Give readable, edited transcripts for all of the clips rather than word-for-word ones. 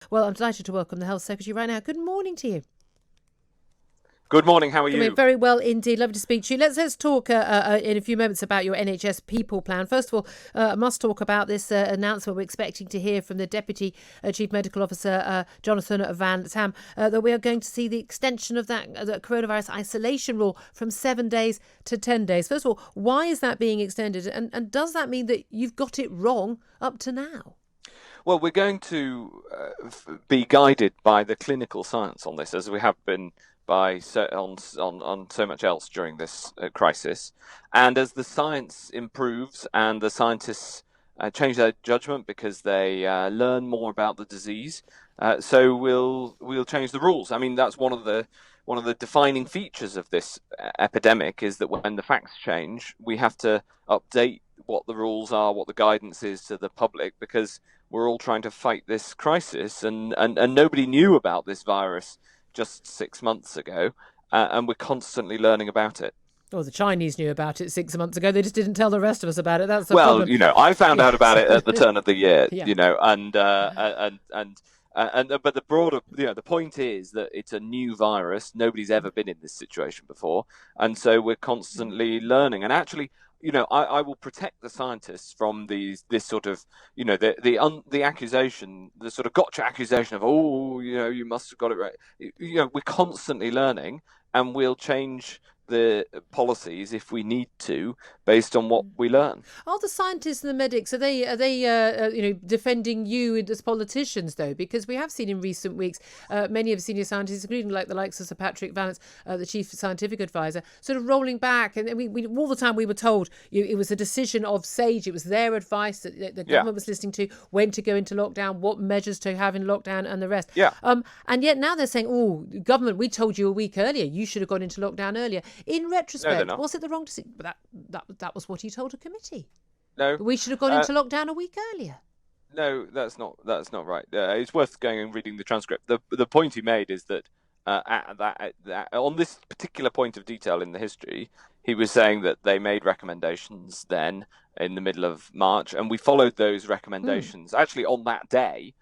Well, I'm delighted to welcome the Health Secretary right now. Good morning to you. Good morning. How are Doing you? very well indeed. Lovely to speak to you. Let's talk in a few moments about your NHS people plan. First of all, I must talk about this announcement we're expecting to hear from the Deputy Chief Medical Officer, Jonathan Van Tam, that we are going to see the extension of that the coronavirus isolation rule from 7 days to 10 days. First of all, why is that being extended? And does that mean that you've got it wrong up to now? Well, we're going to be guided by the clinical science on this, as we have been on so much else during this crisis. And as the science improves and the scientists change their judgment because they learn more about the disease, so we'll change the rules. I mean, that's one of the defining features of this epidemic is that when the facts change, we have to update what the rules are, what the guidance is to the public, because we're all trying to fight this crisis, and nobody knew about this virus just 6 months ago, and we're constantly learning about it. Well, the Chinese knew about it 6 months ago. They just didn't tell the rest of us about it. That's the Well, problem. I found out about Yes. it at the turn of the year, Yeah. but the broader, the point is that it's a new virus. Nobody's ever been in this situation before, and so we're constantly learning. And actually, I will protect the scientists from this sort of, the accusation, the sort of gotcha accusation of, oh, you must have got it right. We're constantly learning, and we'll change the policies if we need to based on what we learn. Are the scientists and the medics are they defending you as politicians though? Because we have seen in recent weeks many of the senior scientists, including like the likes of Sir Patrick Vallance, the chief scientific advisor, sort of rolling back. And we all the time we were told it was a decision of SAGE. It was their advice that the Yeah, government was listening to, when to go into lockdown, what measures to have in lockdown, and the rest. yeah. And yet now they're saying, "Oh, government, we told you a week earlier. You should have gone into lockdown earlier." In No, they're retrospect, not. was it the wrong decision? But that was what he told a committee. No. We should have gone Uh, into lockdown a week earlier. No, that's not right. It's worth going and reading the transcript. The point he made is that on this particular point of detail in the history, he was saying that they made recommendations then in the middle of March, and we followed those Mm. recommendations actually on that day,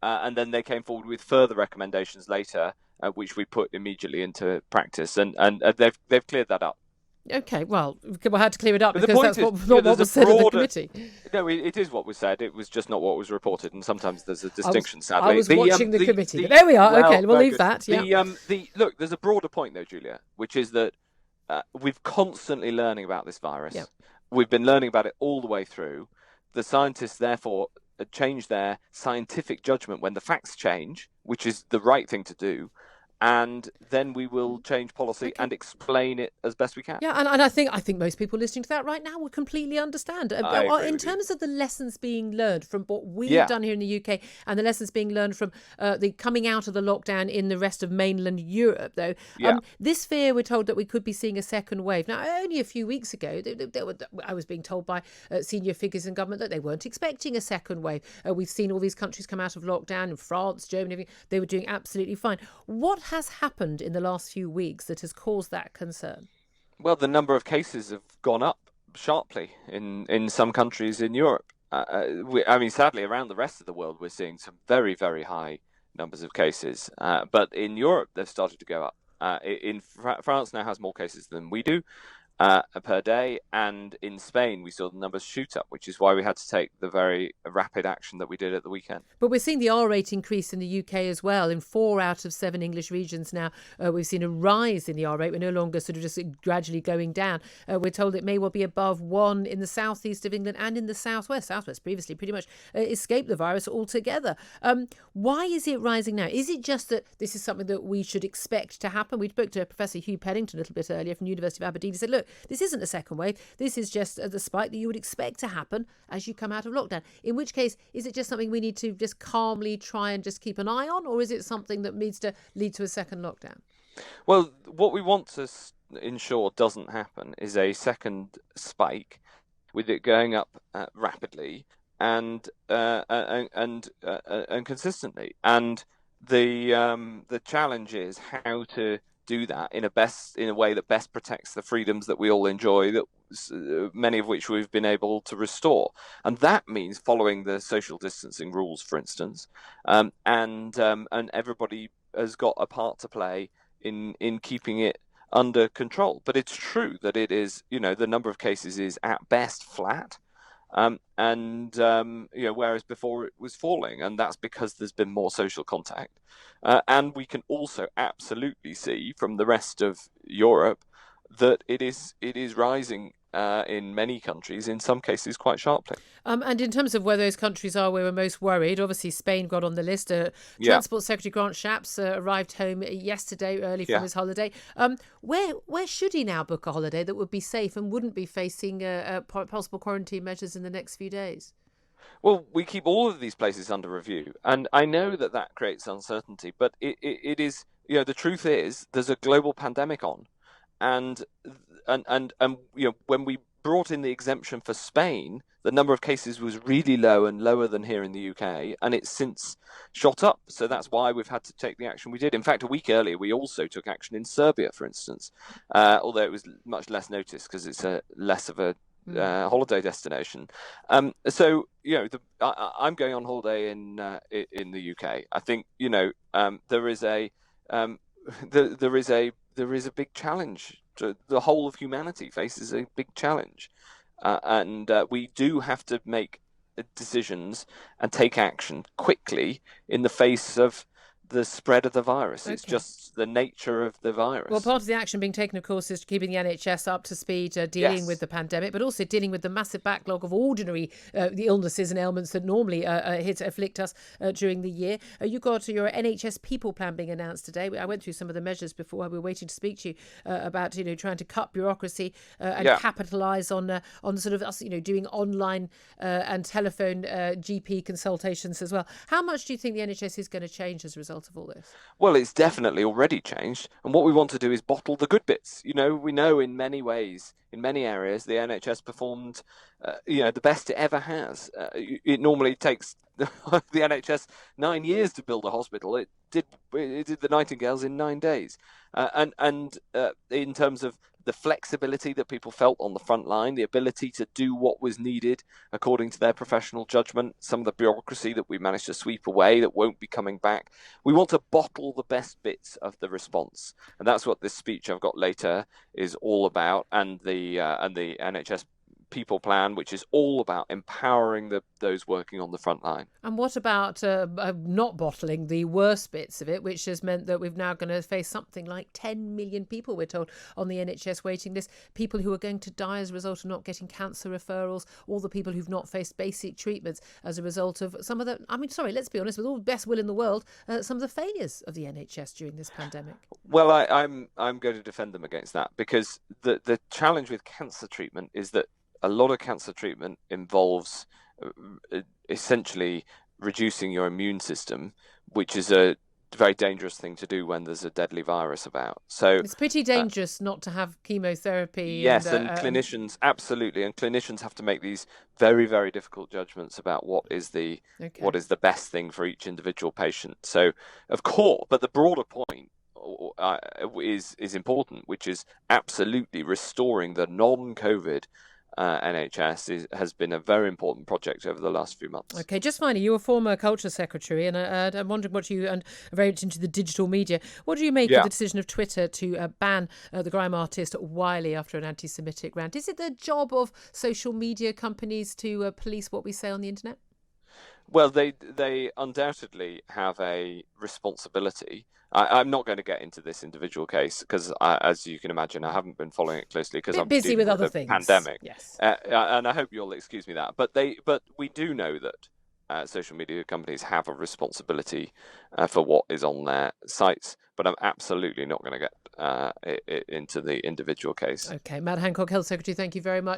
and then they came forward with further recommendations later, which we put immediately into practice, and they've cleared that up. Okay, well, we had to clear it up But the because point that's is, not what there's a was said at the broader. committee. No, it is what was said. It was just not what was reported, and sometimes there's a I was distinction. I Sadly, was watching the committee, but there we are. well, Okay, we'll very leave good. that. Yeah. The look. There's a broader point though, Julia, which is that we've constantly learning about this Yeah. virus. We've been learning about it all the way through. The scientists, therefore, change their scientific judgment when the facts change, which is the right thing to do, and then we will change policy Okay. and explain it as best we can. Yeah, and I think most people listening to that right now will completely understand. I agree In with you. terms of the lessons being learned from what we've Yeah, done here in the UK and the lessons being learned from the coming out of the lockdown in the rest of mainland Europe, though, yeah. this fear we're told that we could be seeing a second wave. Now, only a few weeks ago, I was being told by senior figures in government that they weren't expecting a second wave. We've seen all these countries come out of lockdown in France, Germany, they were doing absolutely fine. What has happened in the last few weeks that has caused that concern? Well, the number of cases have gone up sharply in some countries in Europe. I mean, sadly, around the rest of the world, we're seeing some very, very high numbers of cases. But in Europe, they've started to go up. France now has more cases than we do per day, and in Spain, we saw the numbers shoot up, which is why we had to take the very rapid action that we did at the weekend. But we're seeing the R rate increase in the UK as well. In 4 out of 7 English regions now, we've seen a rise in the R rate. We're no longer sort of just gradually going down. We're told it may well be above 1 in the southeast of England and in the southwest. Southwest previously pretty much escaped the virus altogether. Why is it rising now? Is it just that this is something that we should expect to happen? We spoke to Professor Hugh Pennington a little bit earlier from the University of Aberdeen. He said, look, this isn't a second wave. This is just the spike that you would expect to happen as you come out of lockdown. In which case, is it just something we need to just calmly try and just keep an eye on? Or is it something that needs to lead to a second lockdown? Well, what we want to ensure doesn't happen is a second spike with it going up rapidly and consistently. And the challenge is how to do that in a way that best protects the freedoms that we all enjoy, that many of which we've been able to restore. And that means following the social distancing rules, for instance, and everybody has got a part to play in keeping it under control. But it's true that it is, the number of cases is at best flat. Whereas before it was falling, and that's because there's been more social contact. And we can also absolutely see from the rest of Europe that it is rising in many countries, in some cases quite sharply. And in terms of where those countries are where we're most worried, obviously Spain got on the list. Transport Secretary Grant Shapps arrived home yesterday early from his holiday. Where should he now book a holiday that would be safe and wouldn't be facing possible quarantine measures in the next few days? Well, we keep all of these places under review, and I know that creates uncertainty, but it is, the truth is there's a global pandemic on, and when we brought in the exemption for Spain, the number of cases was really low and lower than here in the UK, and it's since shot up. So that's why we've had to take the action we did. In fact, a week earlier, we also took action in Serbia, for instance, although it was much less notice because it's less of a holiday destination. I'm going on holiday in the UK. I think there is a big challenge. The whole of humanity faces a big challenge, and we do have to make decisions and take action quickly in the face of the spread of the virus. It's just the nature of the virus. Well, part of the action being taken, of course, is keeping the NHS up to speed, dealing with the pandemic, but also dealing with the massive backlog of ordinary the illnesses and ailments that normally afflict us during the year. You got your NHS People Plan being announced today. I went through some of the measures before. We were waiting to speak to you about trying to cut bureaucracy and capitalise on sort of us doing online and telephone GP consultations as well. How much do you think the NHS is going to change as a result of all this? Well, it's definitely already changed, and what we want to do is bottle the good bits. We know in many ways, in many areas, the NHS performed, the best it ever has. It normally takes the NHS 9 years to build a hospital. It did the Nightingales in 9 days, and in terms of the flexibility that people felt on the front line, the ability to do what was needed according to their professional judgment, some of the bureaucracy that we managed to sweep away that won't be coming back. We want to bottle the best bits of the response. And that's what this speech I've got later is all about, and the NHS People Plan, which is all about empowering those working on the front line. And what about not bottling the worst bits of it, which has meant that we've now going to face something like 10 million people, we're told, on the NHS waiting list, people who are going to die as a result of not getting cancer referrals, all the people who've not faced basic treatments as a result of some of the, let's be honest, with all the best will in the world, some of the failures of the NHS during this pandemic. Well, I'm going to defend them against that, because the challenge with cancer treatment is that a lot of cancer treatment involves essentially reducing your immune system, which is a very dangerous thing to do when there's a deadly virus about. So it's pretty dangerous not to have chemotherapy. Yes, and clinicians, absolutely, and clinicians have to make these very, very difficult judgments about what is the best thing for each individual patient. So, of course, but the broader point is important, which is absolutely restoring the non-COVID NHS has been a very important project over the last few months. Okay, just finally, you're a former culture secretary, and I'm wondering what you, and very much into the digital media, what do you make of the decision of Twitter to ban the grime artist Wiley after an anti-Semitic rant? Is it the job of social media companies to police what we say on the internet? Well, they undoubtedly have a responsibility. I'm not going to get into this individual case because, as you can imagine, I haven't been following it closely because I'm busy with other things. Pandemic. Yes, and I hope you'll excuse me that. But we do know that social media companies have a responsibility for what is on their sites. But I'm absolutely not going to get into the individual case. Okay, Matt Hancock, Health Secretary, thank you very much.